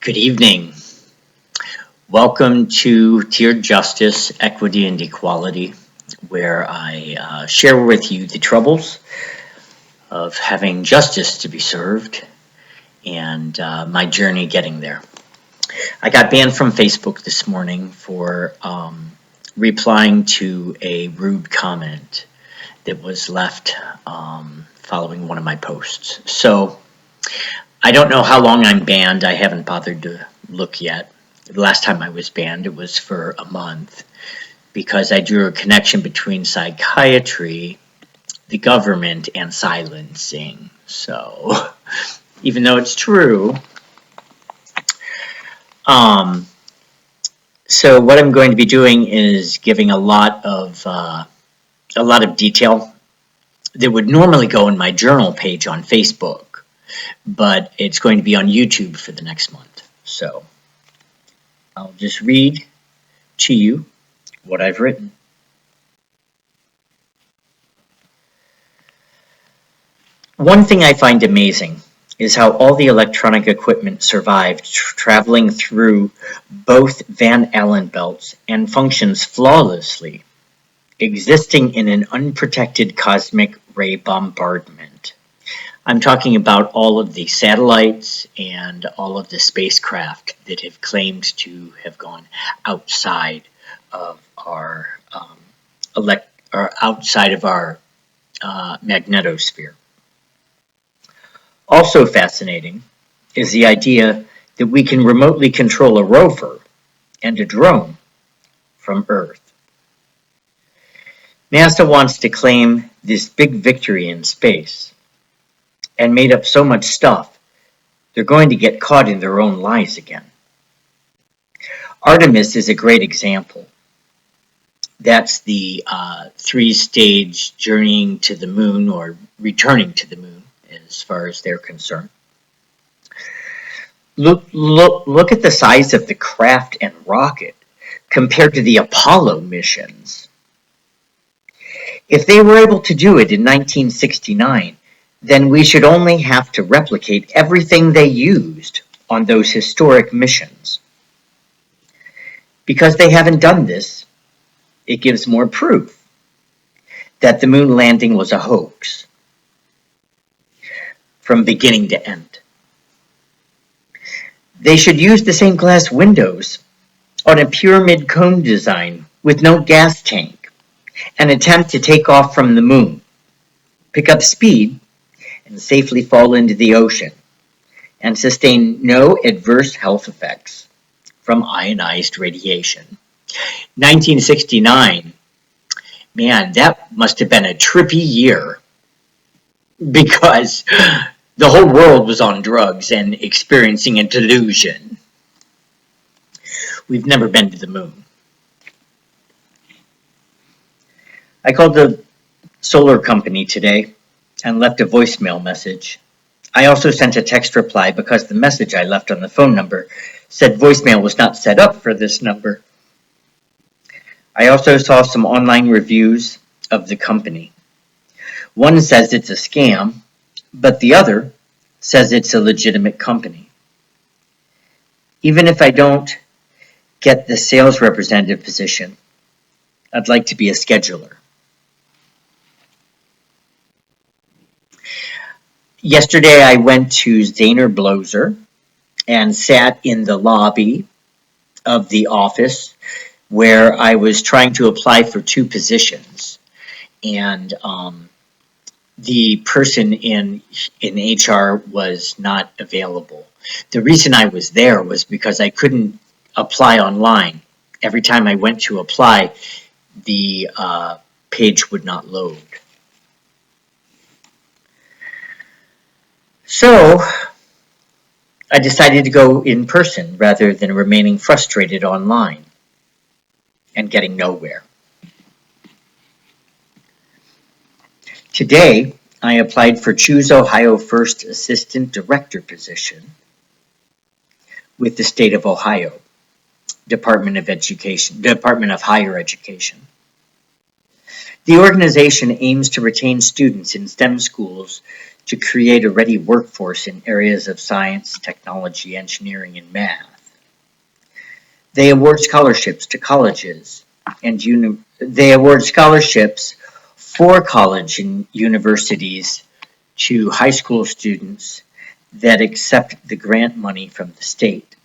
Good evening. Welcome to Tiered Justice, Equity, and Equality, where I share with you the troubles of having justice to be served and my journey getting there. I got banned from Facebook this morning for replying to a rude comment that was left following one of my posts. So I don't know how long I'm banned. I haven't bothered to look yet. The last time I was banned, it was for a month because I drew a connection between psychiatry, the government, and silencing. So, even though it's true, so what I'm going to be doing is giving a lot of detail that would normally go in my journal page on Facebook, but it's going to be on YouTube for the next month. So I'll just read to you what I've written. One thing I find amazing is how all the electronic equipment survived traveling through both Van Allen belts and functions flawlessly, existing in an unprotected cosmic ray bombardment. I'm talking about all of the satellites and all of the spacecraft that have claimed to have gone outside of our magnetosphere. Also fascinating is the idea that we can remotely control a rover and a drone from Earth. NASA wants to claim this big victory in space and made up so much stuff, they're going to get caught in their own lies again. Artemis is a great example. That's the three-stage journeying to the moon or returning to the moon as far as they're concerned. Look at the size of the craft and rocket compared to the Apollo missions. If they were able to do it in 1969, then we should only have to replicate everything they used on those historic missions. Because they haven't done this, it gives more proof that the moon landing was a hoax from beginning to end. They should use the same glass windows on a pyramid cone design with no gas tank and attempt to take off from the moon, pick up speed, and safely fall into the ocean and sustain no adverse health effects from ionized radiation. 1969, man, that must have been a trippy year because the whole world was on drugs and experiencing a delusion. We've never been to the moon. I called the solar company today and left a voicemail message. I also sent a text reply because the message I left on the phone number said voicemail was not set up for this number. I also saw some online reviews of the company. One says it's a scam, but the other says it's a legitimate company. Even if I don't get the sales representative position, I'd like to be a scheduler. Yesterday I went to Zaner Blozer and sat in the lobby of the office where I was trying to apply for 2 positions. And the person in HR was not available. The reason I was there was because I couldn't apply online. Every time I went to apply, the page would not load. So I decided to go in person rather than remaining frustrated online and getting nowhere. Today, I applied for Choose Ohio First Assistant Director position with the state of Ohio, Department of Higher Education. The organization aims to retain students in STEM schools to create a ready workforce in areas of science, technology, engineering, and math. They award scholarships to colleges and they award scholarships for college and universities to high school students that accept the grant money from the state.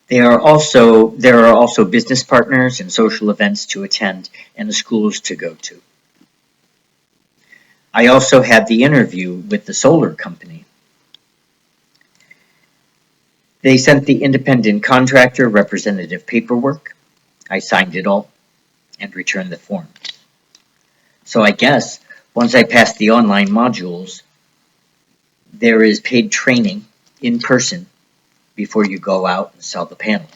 There are also business partners and social events to attend and schools to go to. I also had the interview with the solar company. They sent the independent contractor representative paperwork. I signed it all and returned the form. So I guess once I pass the online modules, there is paid training in person before you go out and sell the panels.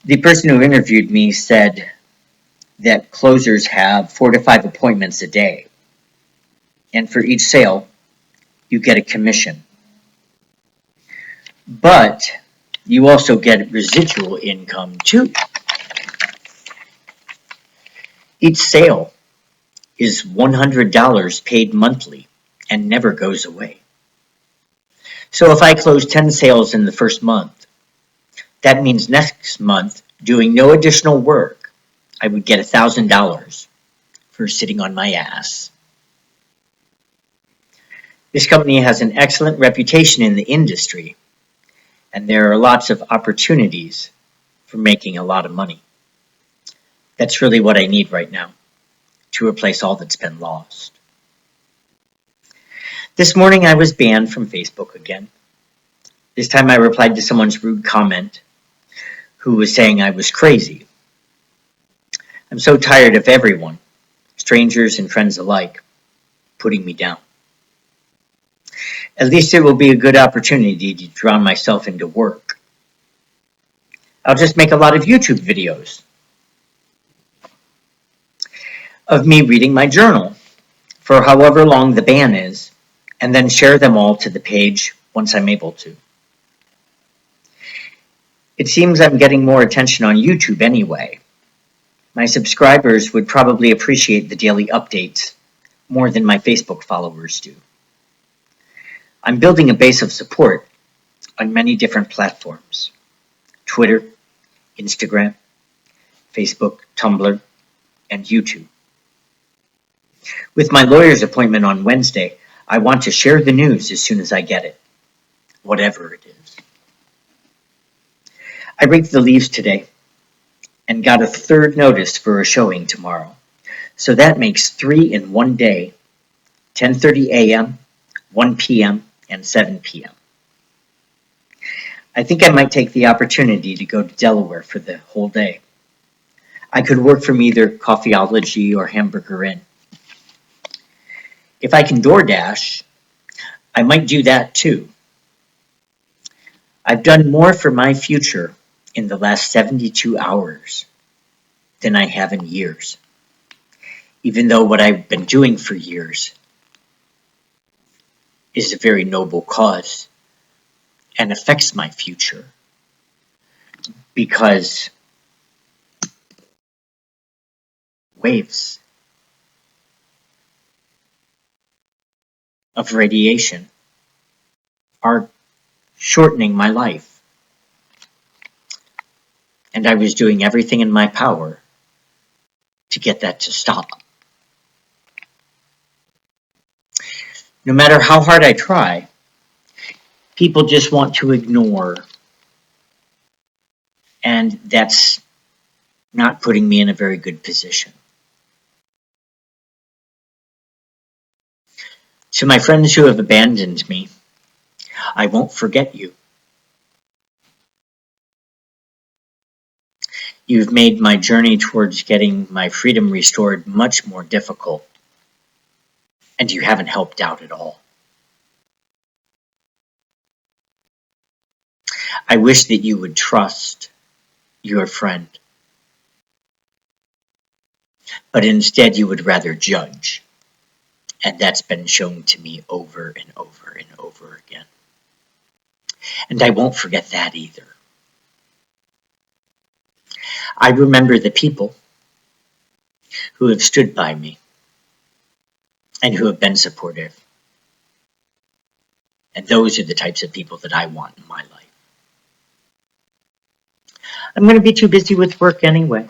The person who interviewed me said that closers have 4 to 5 appointments a day. And for each sale, you get a commission. But you also get residual income too. Each sale is $100 paid monthly and never goes away. So if I close 10 sales in the first month, that means next month, doing no additional work, I would get $1,000 for sitting on my ass. This company has an excellent reputation in the industry, and there are lots of opportunities for making a lot of money. That's really what I need right now to replace all that's been lost. This morning I was banned from Facebook again. This time I replied to someone's rude comment who was saying I was crazy. I'm so tired of everyone, strangers and friends alike, putting me down. At least it will be a good opportunity to drown myself into work. I'll just make a lot of YouTube videos of me reading my journal for however long the ban is, and then share them all to the page once I'm able to. It seems I'm getting more attention on YouTube anyway. My subscribers would probably appreciate the daily updates more than my Facebook followers do. I'm building a base of support on many different platforms: Twitter, Instagram, Facebook, Tumblr, and YouTube. With my lawyer's appointment on Wednesday, I want to share the news as soon as I get it, whatever it is. I raked the leaves today and got a third notice for a showing tomorrow. So that makes 3 in one day: 10:30 a.m., 1 p.m., and 7 p.m. I think I might take the opportunity to go to Delaware for the whole day. I could work from either Coffeeology or Hamburger Inn. If I can DoorDash, I might do that too. I've done more for my future in the last 72 hours than I have in years, even though what I've been doing for years is a very noble cause and affects my future, because waves of radiation are shortening my life, and I was doing everything in my power to get that to stop. No matter how hard I try, people just want to ignore, and that's not putting me in a very good position. To my friends who have abandoned me, I won't forget you. You've made my journey towards getting my freedom restored much more difficult, and you haven't helped out at all. I wish that you would trust your friend, but instead you would rather judge, and that's been shown to me over and over and over again. And I won't forget that either. I remember the people who have stood by me and who have been supportive. And those are the types of people that I want in my life. I'm going to be too busy with work anyway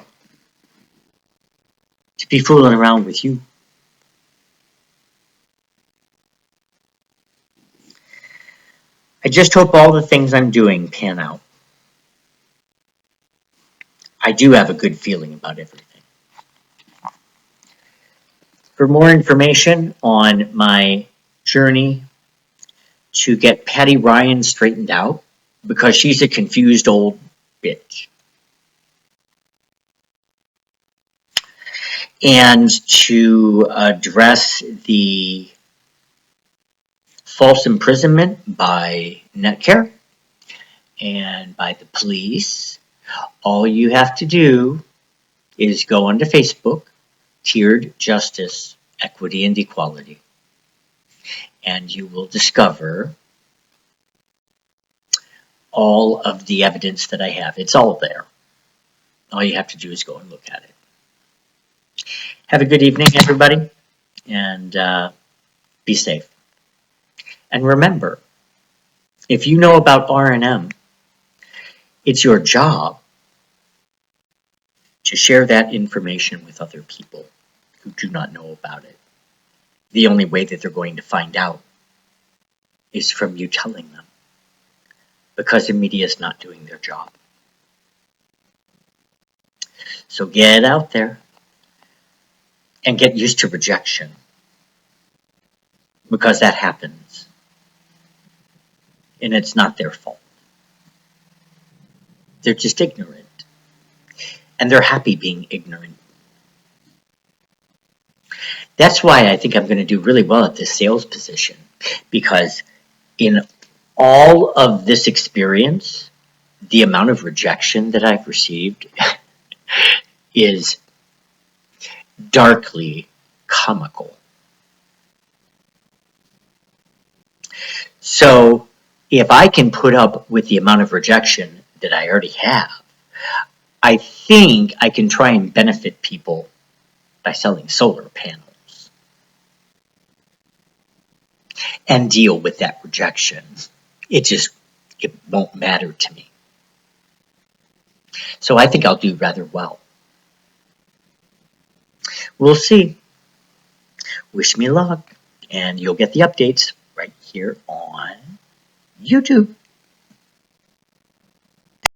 to be fooling around with you. I just hope all the things I'm doing pan out. I do have a good feeling about everything. For more information on my journey to get Patty Ryan straightened out, because she's a confused old bitch, and to address the false imprisonment by Netcare and by the police, all you have to do is go onto Facebook, Tiered Justice, Equity, and Equality, and you will discover all of the evidence that I have. It's all there. All you have to do is go and look at it. Have a good evening, everybody, and be safe. And remember, if you know about R&M, it's your job to share that information with other people who do not know about it. The only way that they're going to find out is from you telling them, because the media is not doing their job. So get out there and get used to rejection, because that happens, and it's not their fault. They're just ignorant, and they're happy being ignorant. That's why I think I'm going to do really well at this sales position, because in all of this experience, the amount of rejection that I've received is darkly comical. So if I can put up with the amount of rejection that I already have, I think I can try and benefit people by selling solar panels and deal with that rejection. It won't matter to me. So I think I'll do rather well. We'll see. Wish me luck, and you'll get the updates right here on YouTube.